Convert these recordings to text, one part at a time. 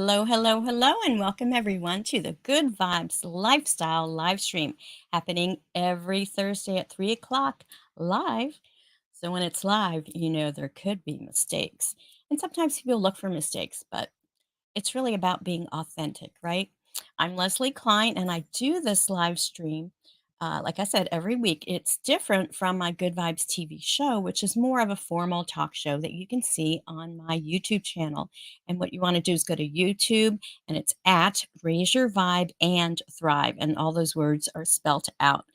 Hello, hello, hello, and welcome everyone to the Good Vibes Lifestyle live stream happening every Thursday at 3 o'clock live. So, when it's live, there could be mistakes. And sometimes people look for mistakes, but it's really about being authentic, right? I'm Leslie Klein, and I do this live stream, like I said, every week. It's different from my Good Vibes TV show, which is more of a formal talk show that you can see on my YouTube channel. And what you want to do is go to YouTube, and it's at Raise Your Vibe and Thrive, and all those words are spelt out.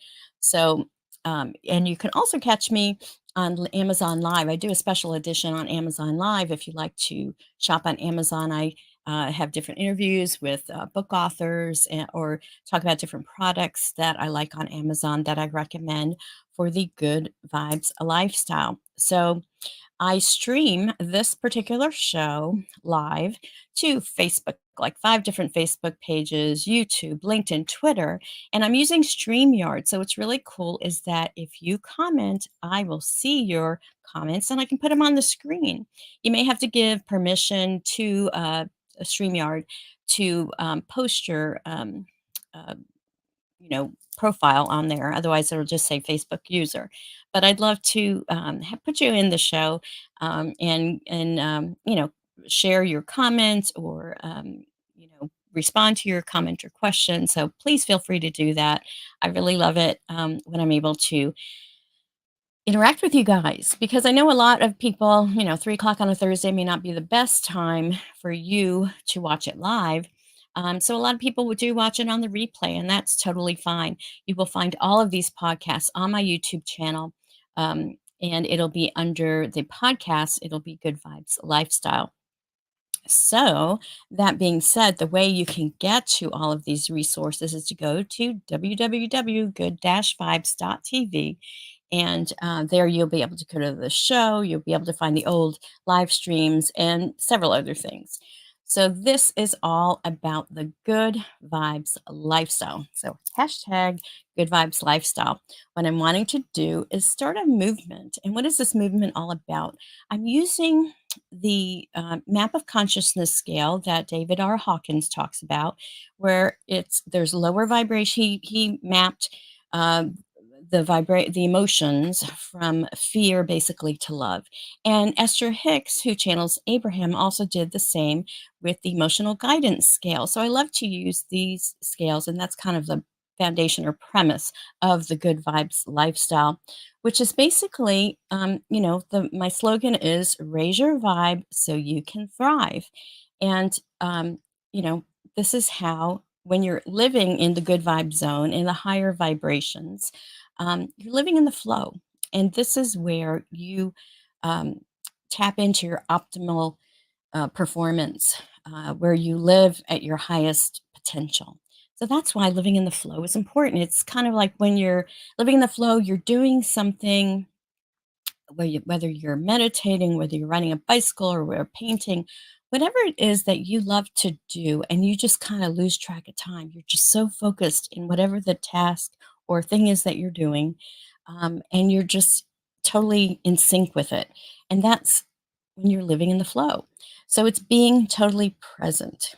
So, and you can also catch me on Amazon Live. I do a special edition on Amazon Live. If you like to shop on Amazon, I have different interviews with book authors or talk about different products that I like on Amazon that I recommend for the Good Vibes lifestyle. So I stream this particular show live to Facebook, like 5 different Facebook pages, YouTube, LinkedIn, Twitter, and I'm using StreamYard. So what's really cool is that if you comment, I will see your comments and I can put them on the screen. You may have to give permission to StreamYard to post your uh, profile on there. Otherwise, it'll just say Facebook user. But I'd love to put you in the show and share your comments or respond to your comment or question. So please feel free to do that. I really love it when I'm able to interact with you guys because I know a lot of people, 3 o'clock on a Thursday may not be the best time for you to watch it live. So a lot of people would do watch it on the replay, and that's totally fine. You will find all of these podcasts on my YouTube channel, and it'll be under the podcast, it'll be Good Vibes Lifestyle. So, that being said, the way you can get to all of these resources is to go to www.good-vibes.tv. And there you'll be able to go to the show, you'll be able to find the old live streams and several other things. So, this is all about the good vibes lifestyle. So, hashtag good vibes lifestyle. What I'm wanting to do is start a movement. And what is this movement all about? I'm using the map of consciousness scale that David R. Hawkins talks about, where there's lower vibration. He mapped the emotions from fear basically to love. And Esther Hicks, who channels Abraham, also did the same with the emotional guidance scale. So I love to use these scales, and that's kind of the foundation or premise of the good vibes lifestyle, which is basically, my slogan is raise your vibe so you can thrive. And, you know, this is how, when you're living in the good vibe zone, in the higher vibrations, you're living in the flow. And this is where you um, tap into your optimal performance, where you live at your highest potential. So that's why living in the flow is important. It's kind of like when you're living in the flow, you're doing something, whether you're meditating, whether you're riding a bicycle or we're painting, whatever it is that you love to do, and you just kind of lose track of time. You're just so focused in whatever the task or thing is that you're doing, and you're just totally in sync with it. And that's when you're living in the flow. So it's being totally present.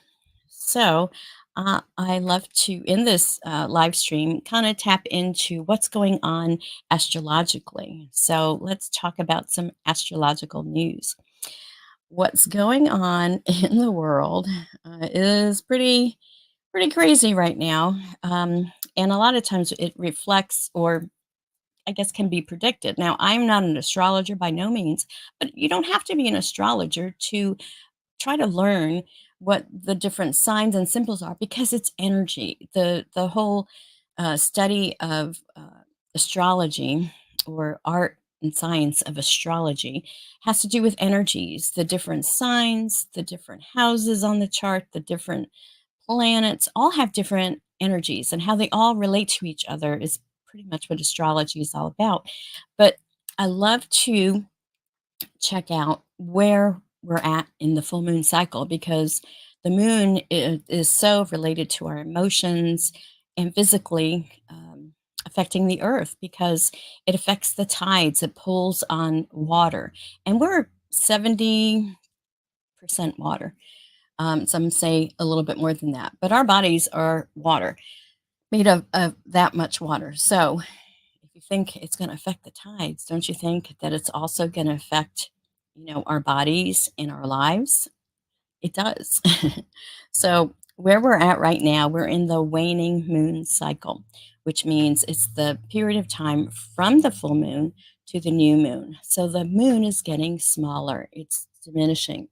So I love to, in this live stream, kind of tap into what's going on astrologically. So let's talk about some astrological news. What's going on in the world is pretty crazy right now, and a lot of times it reflects, or I guess can be predicted. Now, I'm not an astrologer by no means, but you don't have to be an astrologer to try to learn what the different signs and symbols are, because it's energy. The whole study of astrology, or art and science of astrology, has to do with energies, the different signs, the different houses on the chart, the different planets all have different energies, and how they all relate to each other is pretty much what astrology is all about. But I love to check out where we're at in the full moon cycle, because the moon is so related to our emotions and physically affecting the earth, because it affects the tides, it pulls on water, and we're 70% water. Some say a little bit more than that. But our bodies are water, made of that much water. So if you think it's going to affect the tides, don't you think that it's also going to affect, our bodies and our lives? It does. So, where we're at right now, we're in the waning moon cycle, which means it's the period of time from the full moon to the new moon. So, the moon is getting smaller, it's diminishing.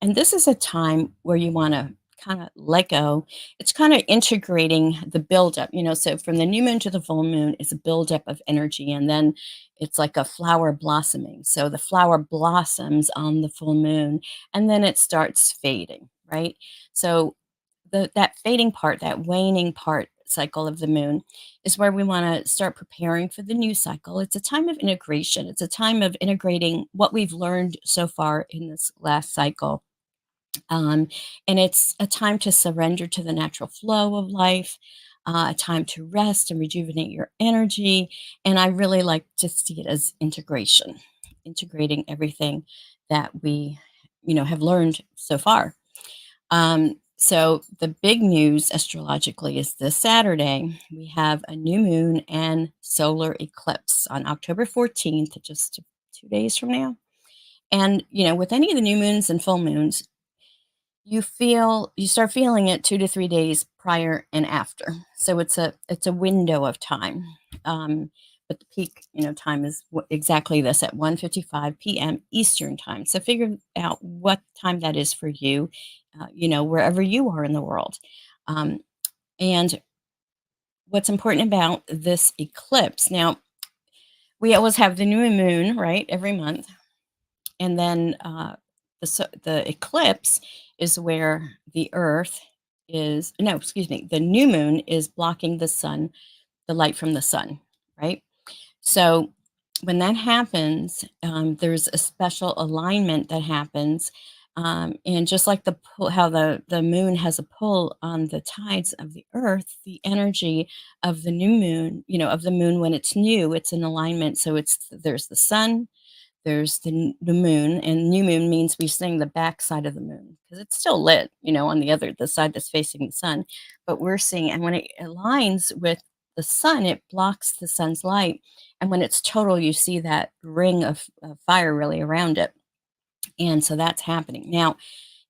And this is a time where you want to kind of let go. It's kind of integrating the buildup, So from the new moon to the full moon is a buildup of energy. And then it's like a flower blossoming. So the flower blossoms on the full moon and then it starts fading, right? So that fading part, that waning part cycle of the moon is where we want to start preparing for the new cycle. It's a time of integration. It's a time of integrating what we've learned so far in this last cycle, um, and it's a time to surrender to the natural flow of life, a time to rest and rejuvenate your energy. And I really like to see it as integration, integrating everything that we, have learned so far. So the big news astrologically is this Saturday, we have a new moon and solar eclipse on October 14th, just 2 days from now. And, with any of the new moons and full moons, you start feeling it 2 to 3 days prior and after. So it's a window of time. But the peak, time is exactly this at 1:55 p.m. Eastern time. So figure out what time that is for you, wherever you are in the world. Um, and what's important about this eclipse now, we always have the new moon, right, every month. And then the eclipse is where the Earth is, no, excuse me, the new moon is blocking the sun, the light from the sun, right? So when that happens, there's a special alignment that happens. And just like how the moon has a pull on the tides of the earth, the energy of the new moon, of the moon when it's new, it's in alignment. So there's the sun, there's the moon, and new moon means we sing the back side of the moon because it's still lit, on the side that's facing the sun. But we're seeing, and when it aligns with the sun, it blocks the sun's light. And when it's total, you see that ring of fire really around it. And so that's happening. Now,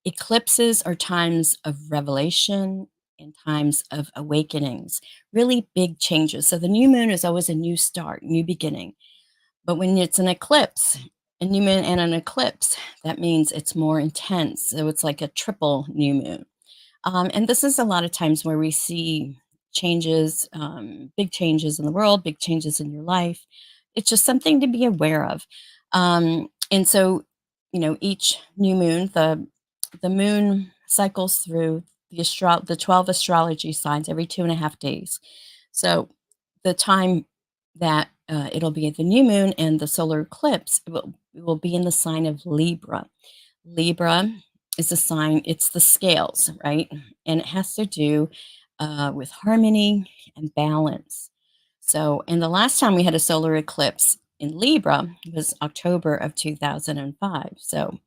eclipses are times of revelation and times of awakenings, really big changes. So the new moon is always a new start, new beginning. But when it's an eclipse, a new moon and an eclipse, that means it's more intense. So it's like a triple new moon. And this is a lot of times where we see changes, big changes in the world, big changes in your life. It's just something to be aware of. And so, each new moon, the moon cycles through the 12 astrology signs every 2.5 days. So the time that it'll be the new moon and the solar eclipse, it will be in the sign of Libra. Libra is a sign, it's the scales, right? And it has to do with harmony and balance. So, and the last time we had a solar eclipse in Libra was October of 2005. So,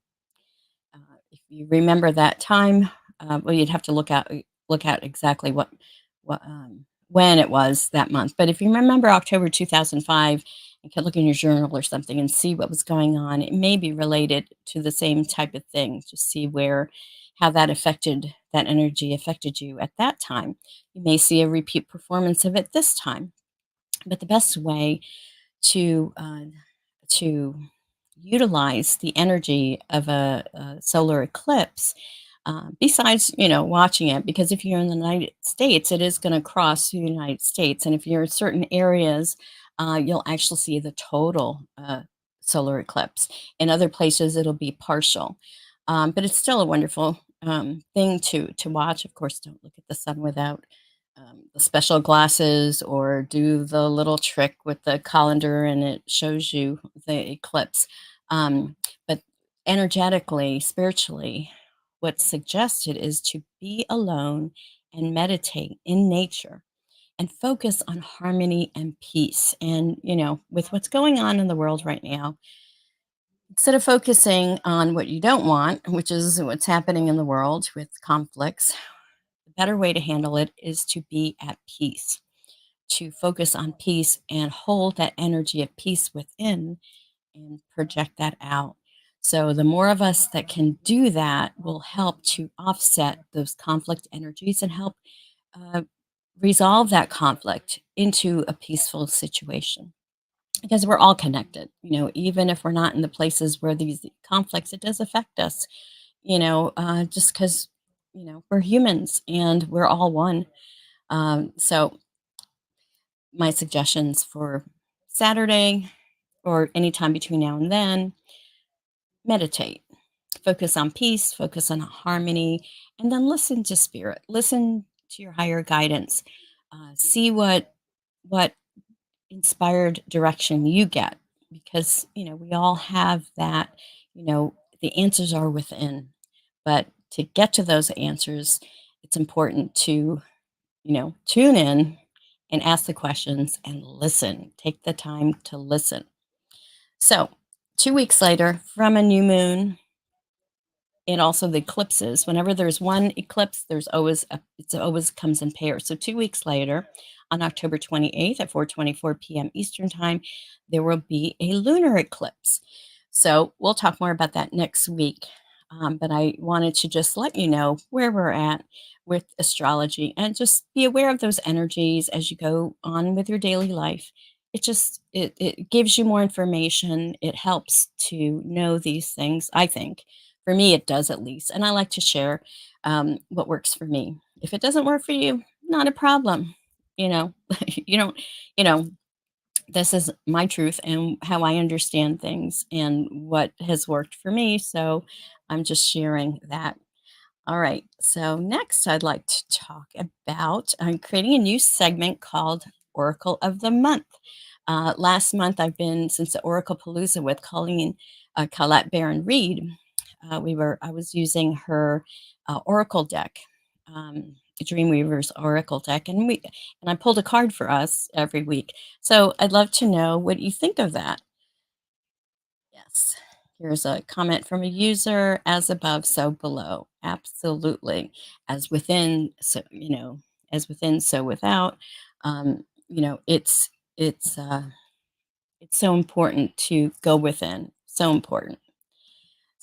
uh, if you remember that time, well, you'd have to look at exactly when it was that month. But if you remember October 2005, you can look in your journal or something and see what was going on. It may be related to the same type of thing. Just see how that energy affected you at that time. You may see a repeat performance of it this time. But the best way to to utilize the energy of a solar eclipse, besides watching it, because if you're in the United States, it is going to cross the United States, and if you're in certain areas, you'll actually see the total solar eclipse. In other places, it'll be partial, but it's still a wonderful thing to watch. Of course, don't look at the sun without the special glasses, or do the little trick with the colander and it shows you the eclipse. But energetically, spiritually, what's suggested is to be alone and meditate in nature and focus on harmony and peace. And, with what's going on in the world right now, Instead of focusing on what you don't want, which is what's happening in the world with conflicts, the better way to handle it is to be at peace, to focus on peace and hold that energy of peace within and project that out. So, the more of us that can do that will help to offset those conflict energies and help uh, resolve that conflict into a peaceful situation. Because we're all connected, even if we're not in the places where these conflicts, it does affect us, just because, we're humans and we're all one. So, my suggestions for Saturday or anytime between now and then: meditate, focus on peace, focus on harmony, and then listen to spirit, listen to your higher guidance, see what inspired direction you get, because we all have that. The answers are within, but to get to those answers, it's important to tune in and ask the questions and listen, take the time to listen. So 2 weeks later, from a new moon, and also the eclipses. Whenever there's one eclipse, there's always it always comes in pairs. So 2 weeks later, on October 28th at 4:24 p.m. Eastern time, there will be a lunar eclipse. So we'll talk more about that next week. But I wanted to just let you know where we're at with astrology and just be aware of those energies as you go on with your daily life. It gives you more information. It helps to know these things, I think. For me, it does, at least, and I like to share what works for me. If it doesn't work for you, not a problem. You know, you don't. You know, this is my truth and how I understand things and what has worked for me. So I'm just sharing that. All right. So next, I'd like to talk about creating a new segment called Oracle of the Month. Last month, I've been since the Oracle Palooza with Colleen Colette Baron Reed. I was using her Oracle deck, Dreamweaver's Oracle deck, and I pulled a card for us every week. So I'd love to know what you think of that. Yes. Here's a comment from a user: as above, so below. Absolutely. As within, as within, so without. It's so important to go within. So important.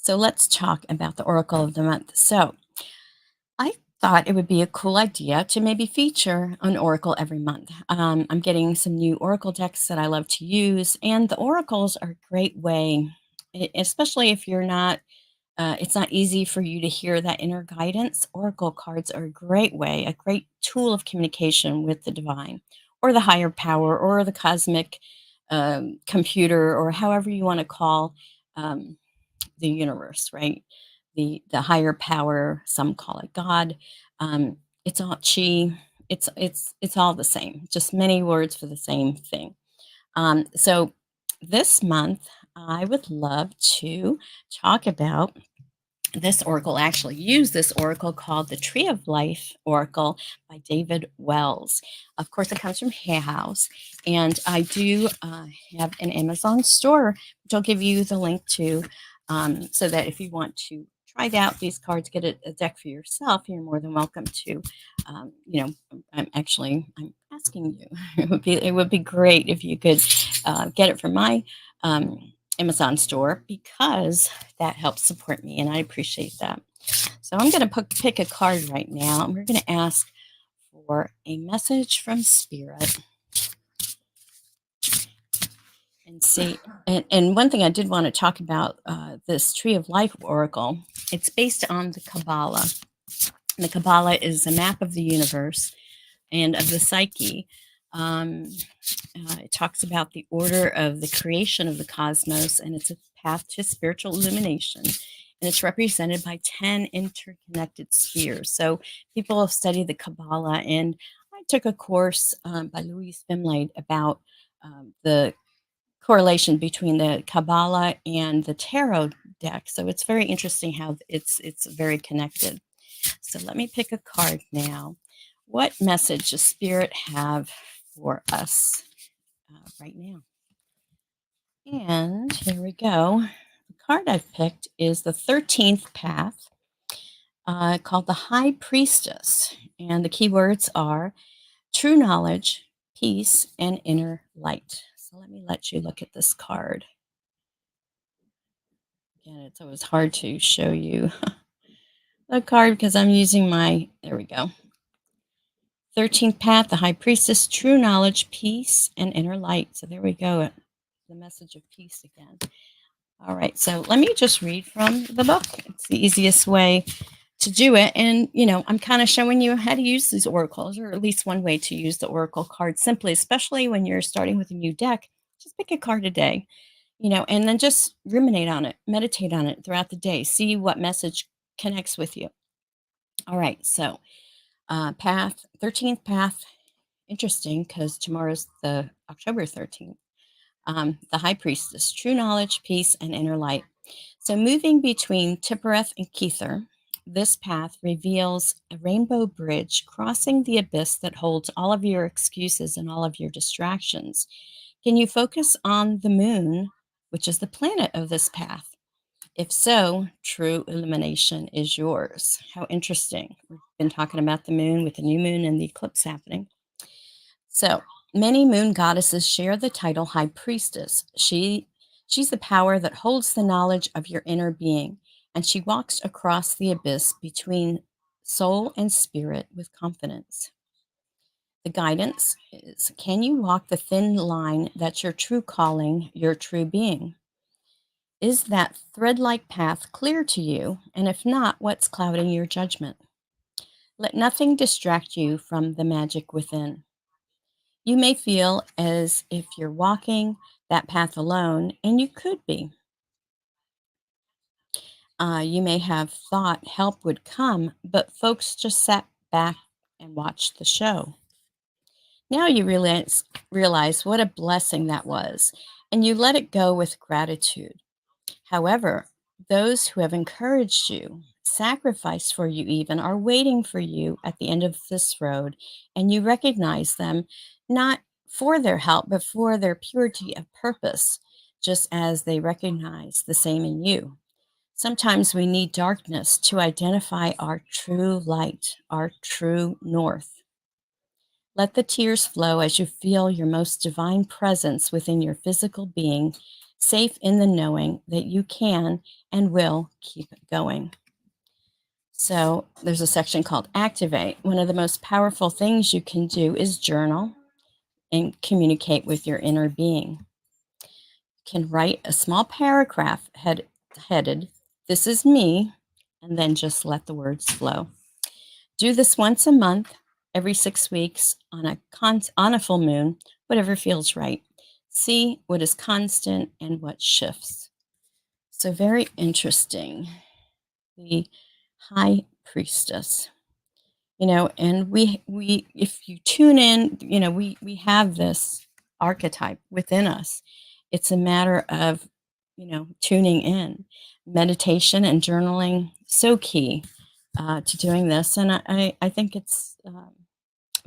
So let's talk about the Oracle of the Month. So I thought it would be a cool idea to maybe feature an oracle every month. I'm getting some new oracle decks that I love to use, and the oracles are a great way, especially if you're not. It's not easy for you to hear that inner guidance. Oracle cards are a great way, a great tool of communication with the divine, or the higher power, or the cosmic computer, or however you want to call. Um, the universe, right? The higher power, some call it God. It's all chi. It's all the same, just many words for the same thing. So this month, I would love to talk about this oracle, actually use this oracle called the Tree of Life Oracle by David Wells. Of course, it comes from Hay House, and I do have an Amazon store, which I'll give you the link to, so that if you want to try out these cards, get a deck for yourself, you're more than welcome to. I'm asking you. It would be great if you could get it from my Amazon store, because that helps support me, and I appreciate that. So I'm going to pick a card right now, and we're going to ask for a message from Spirit and see. And one thing I did want to talk about, this Tree of Life Oracle. It's based on the Kabbalah. And the Kabbalah is a map of the universe and of the psyche. Um, it talks about the order of the creation of the cosmos, and it's a path to spiritual illumination. And it's represented by 10 interconnected spheres. So people have studied the Kabbalah, and I took a course by Louise Fimlade about the correlation between the Kabbalah and the tarot deck. So it's very interesting how it's very connected. So let me pick a card now. What message does Spirit have for us right now? And here we go. The card I've picked is the 13th path, called the High Priestess. And the key words are true knowledge, peace, and inner light. So let me let you look at this card. Again, it's always hard to show you the card because I'm using there we go. 13th path, the High Priestess, true knowledge, peace, and inner light. So there we go. The message of peace again. All right, so let me just read from the book. It's the easiest way to do it. And, I'm kind of showing you how to use these oracles, or at least one way to use the oracle card simply, especially when you're starting with a new deck. Just pick a card a day, and then just ruminate on it, meditate on it throughout the day, see what message connects with you. All right, so 13th path, interesting because tomorrow's the October 13th. The High Priestess, true knowledge, peace, and inner light. So, moving between Tippereth and Kether, this path reveals a rainbow bridge crossing the abyss that holds all of your excuses and all of your distractions. Can you focus on the moon, which is the planet of this path? If so, true illumination is yours. How interesting. We've been talking about the moon with the new moon and the eclipse happening. So many moon goddesses share the title High Priestess. She's the power that holds the knowledge of your inner being, and she walks across the abyss between soul and spirit with confidence. The guidance is, can you walk the thin line that's your true calling, your true being? Is that thread like path clear to you? And if not, what's clouding your judgment? Let nothing distract you from the magic within. You may feel as if you're walking that path alone, and you could be. You may have thought help would come, but folks just sat back and watched the show. Now you realize what a blessing that was, and you let it go with gratitude. However, those who have encouraged you, sacrificed for you, even are waiting for you at the end of this road, and you recognize them not for their help, but for their purity of purpose, just as they recognize the same in you. Sometimes we need darkness to identify our true light, our true north. Let the tears flow as you feel your most divine presence within your physical being, safe in the knowing that you can and will keep going. So, there's a section called Activate. One of the most powerful things you can do is journal and communicate with your inner being. You can write a small paragraph headed, This is me, and then just let the words flow. Do this once a month, every 6 weeks, on a full moon, whatever feels right. See what is constant and what shifts. So very interesting. The High Priestess. And we if you tune in, we have this archetype within us. It's a matter of, tuning in. Meditation and journaling, so key to doing this. And I think it's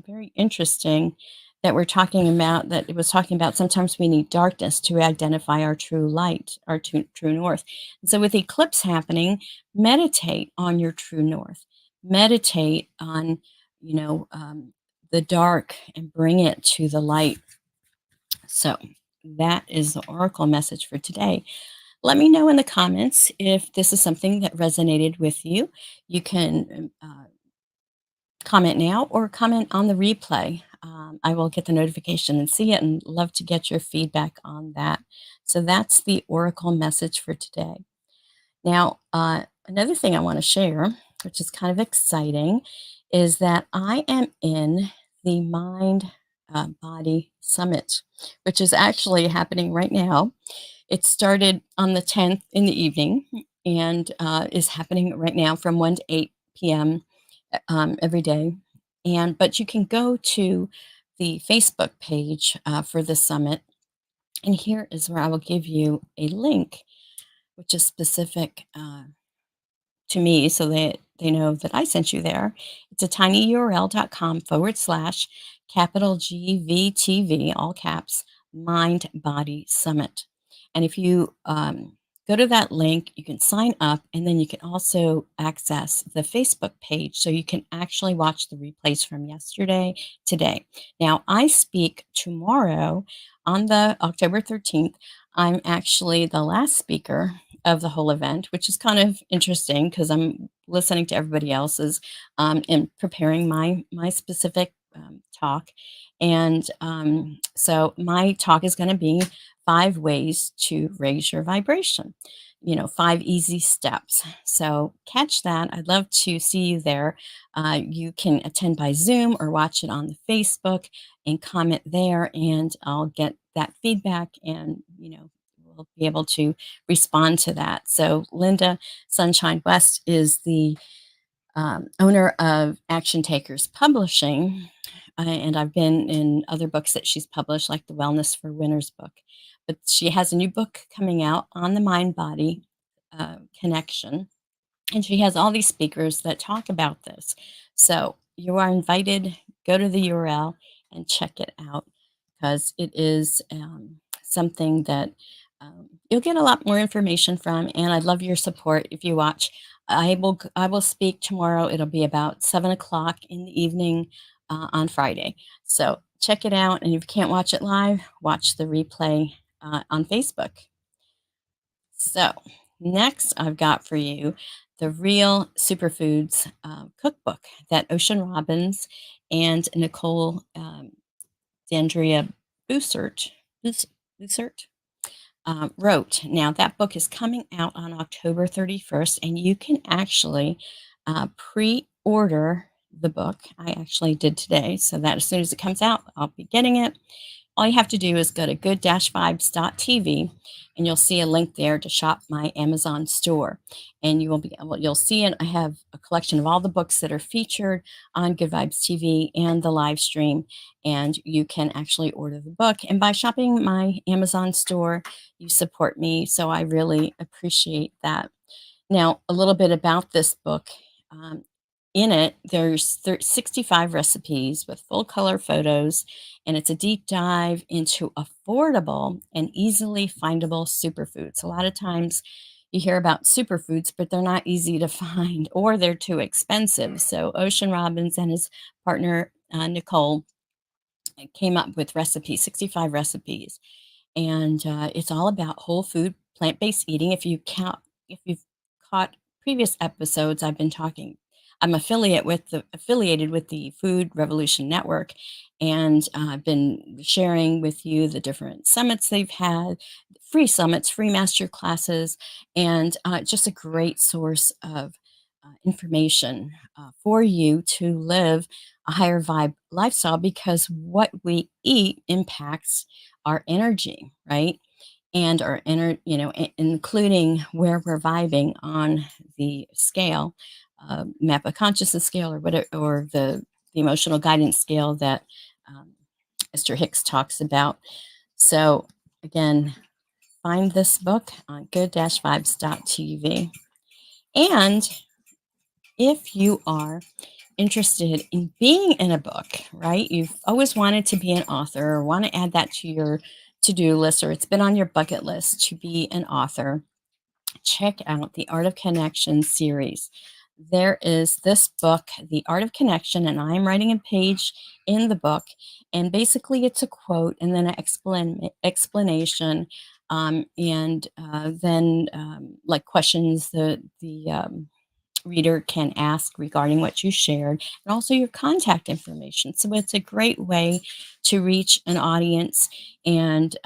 very interesting that we're talking about that it was talking about sometimes we need darkness to identify our true light, our true north. And so with eclipse happening, meditate on your true north. Meditate on, you know, um, the dark and bring it to the light. So that is the oracle message for today. Let me know in the comments if this is something that resonated with you. You can comment now or comment on the replay. I will get the notification and see it and love to get your feedback on that. So that's the oracle message for today. Now, another thing I want to share, which is kind of exciting, is that I am in the Mind Body Summit, which is actually happening right now. It started on the 10th in the evening and is happening right now from 1 to 8 p.m. Every day. But you can go to the Facebook page for the summit. And here is where I will give you a link, which is specific to me so that they know that I sent you there. It's a tinyurl.com/capital GVTV, all caps, Mind Body Summit. And if you Go to that link, you can sign up, and then you can also access the Facebook page so you can actually watch the replays from yesterday, today. Now, I speak tomorrow on the October 13th. I'm actually the last speaker of the whole event, which is kind of interesting because I'm listening to everybody else's and preparing my specific talk. And so my talk is going to be 5 ways to raise your vibration, 5 easy steps. So catch that. I'd love to see you there. You can attend by Zoom or watch it on the Facebook and comment there, and I'll get that feedback and, we'll be able to respond to that. So Linda Sunshine West is the owner of Action Takers Publishing, and I've been in other books that she's published, like the Wellness for Winners book. But she has a new book coming out on the mind body connection, and she has all these speakers that talk about this. So you are invited. Go to the URL and check it out because it is something that you'll get a lot more information from. And I'd love your support if you watch. I will speak tomorrow. It'll be about 7 o'clock in the evening on Friday. So check it out. And if you can't watch it live, watch the replay on Facebook. So, next I've got for you the Real Superfoods Cookbook that Ocean Robbins and Nicole Dandria Bussert, Bussert wrote. Now, that book is coming out on October 31st, and you can actually pre order the book. I actually did today, so that as soon as it comes out, I'll be getting it. All you have to do is go to good-vibes.tv, and you'll see a link there to shop my Amazon store. And you'll see it. I have a collection of all the books that are featured on Good Vibes TV and the live stream. And you can actually order the book. And by shopping my Amazon store, you support me. So I really appreciate that. Now, a little bit about this book. In it, there's 65 recipes with full color photos, and it's a deep dive into affordable and easily findable superfoods. A lot of times you hear about superfoods, but they're not easy to find or they're too expensive. So Ocean Robbins and his partner, Nicole, came up with 65 recipes, and it's all about whole food, plant-based eating. If you've caught previous episodes, I've been talking. I'm affiliated with the Food Revolution Network, and I've been sharing with you the different summits they've had, free summits, free master classes, and just a great source of information for you to live a higher vibe lifestyle, because what we eat impacts our energy, right? And our including where we're vibing on the scale, map of consciousness scale, or whatever, or the emotional guidance scale that Mr. Hicks talks about. So again, find this book on good-vibes.tv. And if you are interested in being in a book, right? You've always wanted to be an author or want to add that to your to-do list, or it's been on your bucket list to be an author. Check out the Art of Connection series. There is this book, The Art of Connection, and I'm writing a page in the book. And basically, it's a quote and then an explanation, and then like questions the reader can ask regarding what you shared, and also your contact information. So it's a great way to reach an audience and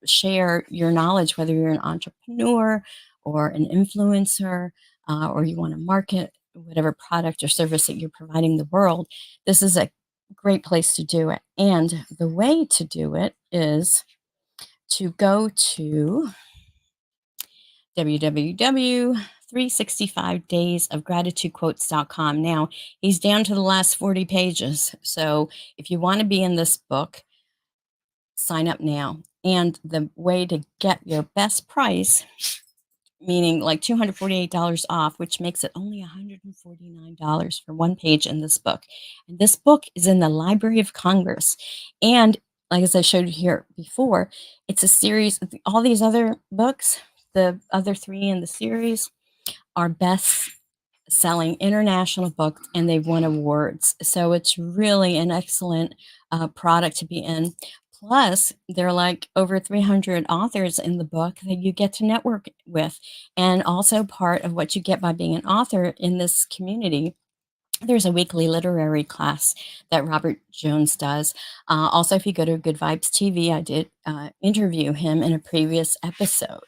share your knowledge, whether you're an entrepreneur or an influencer, or you want to market whatever product or service that you're providing the world. This is a great place to do it. And the way to do it is to go to www.365daysofgratitudequotes.com. Now, he's down to the last 40 pages. So if you want to be in this book, sign up now. And the way to get your best price, meaning like $248 off, which makes it only $149 for one page in this book. And this book is in the Library of Congress. And like as I showed you here before, it's a series of all these other books. The other three in the series are best selling international books and they've won awards. So it's really an excellent product to be in. Plus, there are like over 300 authors in the book that you get to network with. And also, part of what you get by being an author in this community, there's a weekly literary class that Robert Jones does. Also, if you go to Good Vibes TV, I did interview him in a previous episode.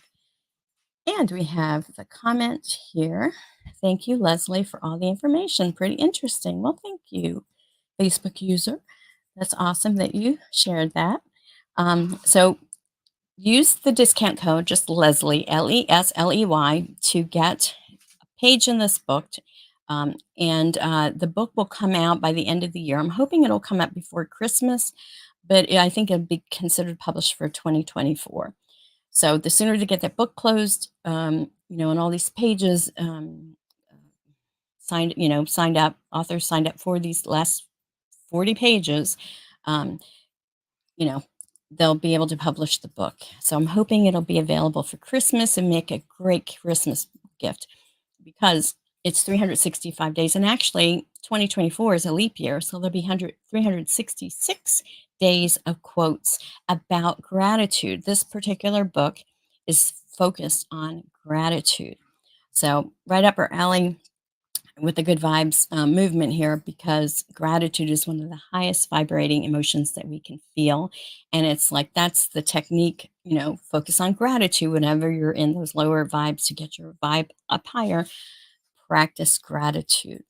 And we have the comment here. Thank you, Leslie, for all the information. Pretty interesting. Well, thank you, Facebook user. That's awesome that you shared that. So use the discount code, just Leslie, Lesley, to get a page in this book. And the book will come out by the end of the year. I'm hoping it'll come out before Christmas, but I think it'll be considered published for 2024. So the sooner to get that book closed, and all these pages signed up, authors signed up for these last 40 pages, um, you know, they'll be able to publish the book. So I'm hoping it'll be available for Christmas and make a great Christmas gift because it's 365 days. And actually, 2024 is a leap year. So there'll be 366 days of quotes about gratitude. This particular book is focused on gratitude. So right up our alley with the good vibes movement here, because gratitude is one of the highest vibrating emotions that we can feel. And it's like, that's the technique, focus on gratitude whenever you're in those lower vibes to get your vibe up higher. Practice gratitude.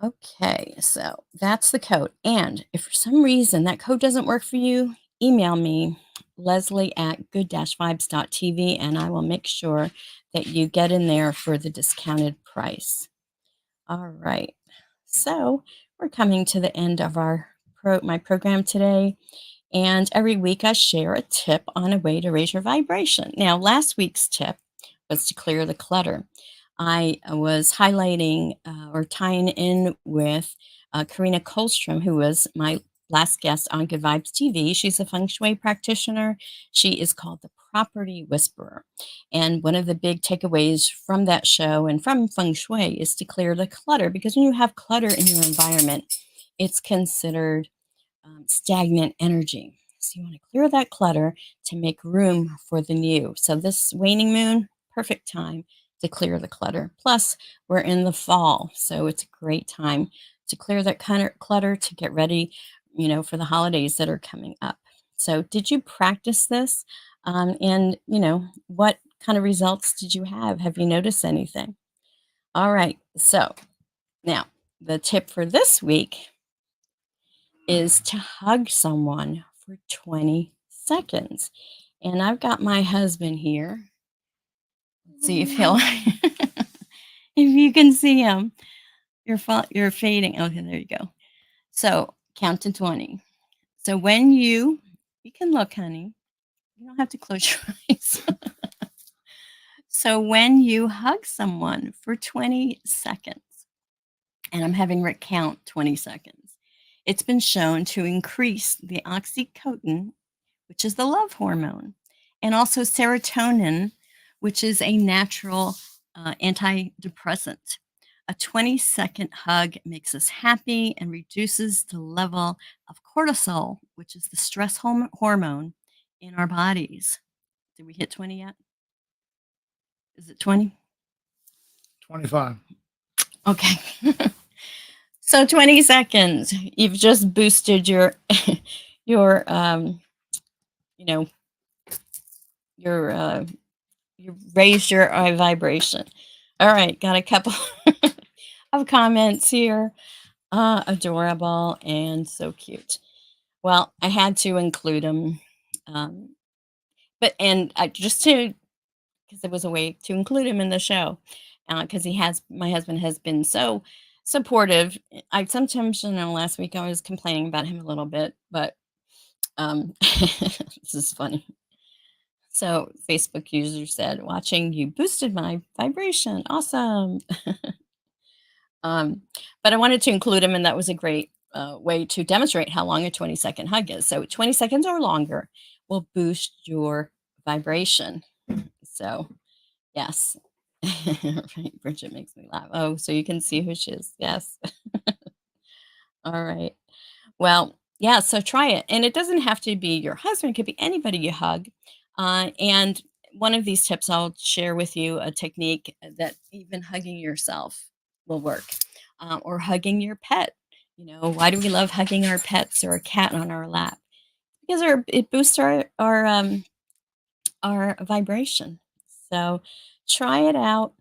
Okay, so that's the code. And if for some reason that code doesn't work for you, email me, Leslie at good-vibes.tv, and I will make sure that you get in there for the discounted price. All right, so we're coming to the end of my program today. And every week I share a tip on a way to raise your vibration. Now, last week's tip was to clear the clutter. I was highlighting or tying in with Karina Kolstrom, who was my last guest on Good Vibes TV. She's a feng shui practitioner. She is called the Property Whisperer. And one of the big takeaways from that show and from feng shui is to clear the clutter, because when you have clutter in your environment, it's considered stagnant energy. So you want to clear that clutter to make room for the new. So this waning moon, perfect time to clear the clutter. Plus, we're in the fall, so it's a great time to clear that kind of clutter to get ready, for the holidays that are coming up. So did you practice this? And, what kind of results did you have? Have you noticed anything? All right. So now the tip for this week is to hug someone for 20 seconds. And I've got my husband here. Let's see if he'll, if you can see him. You're fading. Okay, there you go. So count to 20. So when you can look, honey. You don't have to close your eyes. So when you hug someone for 20 seconds, and I'm having Rick count 20 seconds, it's been shown to increase the oxytocin, which is the love hormone, and also serotonin, which is a natural antidepressant. A 20-second hug makes us happy and reduces the level of cortisol, which is the stress hormone in our bodies. Did we hit 20 yet? Is it 20? 25. Okay. So 20 seconds. You've just boosted your your you raised your vibration. All right, got a couple of comments here. Adorable and so cute. Well, I had to include them, because it was a way to include him in the show, because my husband has been so supportive. I sometimes, last week I was complaining about him a little bit, but this is funny. So Facebook user said, watching you boosted my vibration. Awesome. But I wanted to include him, and that was a great way to demonstrate how long a 20-second hug is. So 20 seconds or longer will boost your vibration. So, yes. Right, Bridget makes me laugh. Oh, so you can see who she is. Yes. All right. Well, yeah, so try it. And it doesn't have to be your husband, it could be anybody you hug. And one of these tips I'll share with you a technique that even hugging yourself will work, or hugging your pet. Why do we love hugging our pets or a cat on our lap? Because it boosts our vibration. So try it out,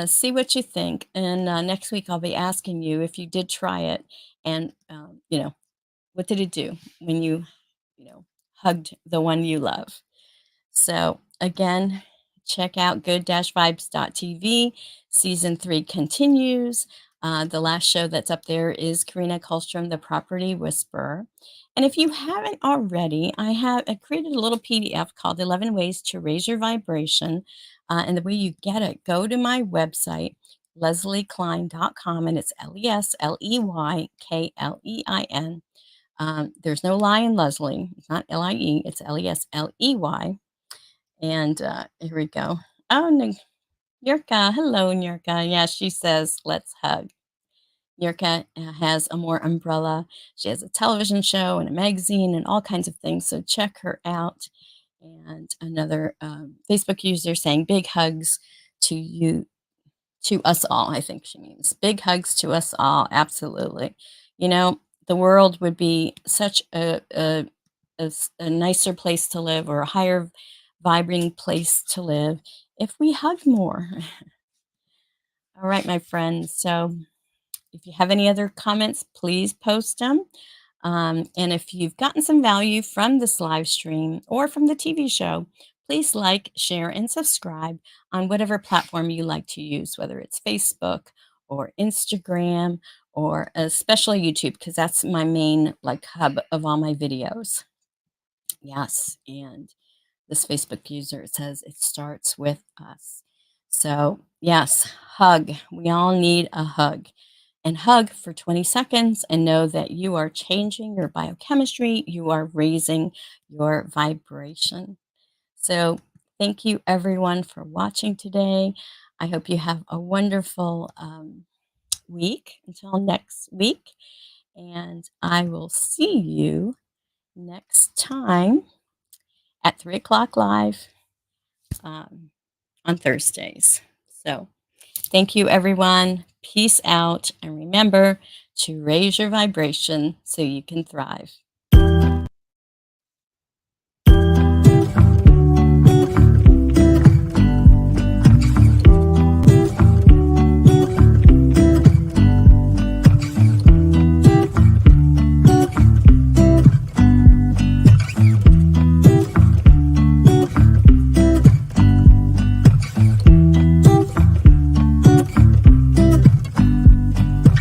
see what you think. And next week I'll be asking you if you did try it, and what did it do when you hugged the one you love? So again, check out good-vibes.tv. Season 3 continues. The last show that's up there is Karina Kolstrom, the Property Whisperer. And if you haven't already, I created a little PDF called 11 Ways to Raise Your Vibration. And the way you get it, go to my website, leslieklein.com, and it's LESLEYKLEIN. There's no lie in Leslie. It's not LIE, it's LESLEY. And here we go. Oh, Nurka. Hello, Nurka. Yeah, she says, let's hug. Nurka has a more umbrella. She has a television show and a magazine and all kinds of things. So check her out. And another Facebook user saying big hugs to you, to us all, I think she means. Big hugs to us all. Absolutely. The world would be such a nicer place to live, or a higher vibrating place to live, if we hug more. All right, my friends. So if you have any other comments, please post them. And if you've gotten some value from this live stream or from the TV show, please like, share, and subscribe on whatever platform you like to use, whether it's Facebook or Instagram, or especially YouTube, because that's my main hub of all my videos. Yes, and this Facebook user says it starts with us. So yes, hug. We all need a hug. And hug for 20 seconds and know that you are changing your biochemistry. You are raising your vibration. So thank you everyone for watching today. I hope you have a wonderful week until next week. And I will see you next time at 3 o'clock live on Thursdays. So thank you, everyone. Peace out. And remember to raise your vibration so you can thrive.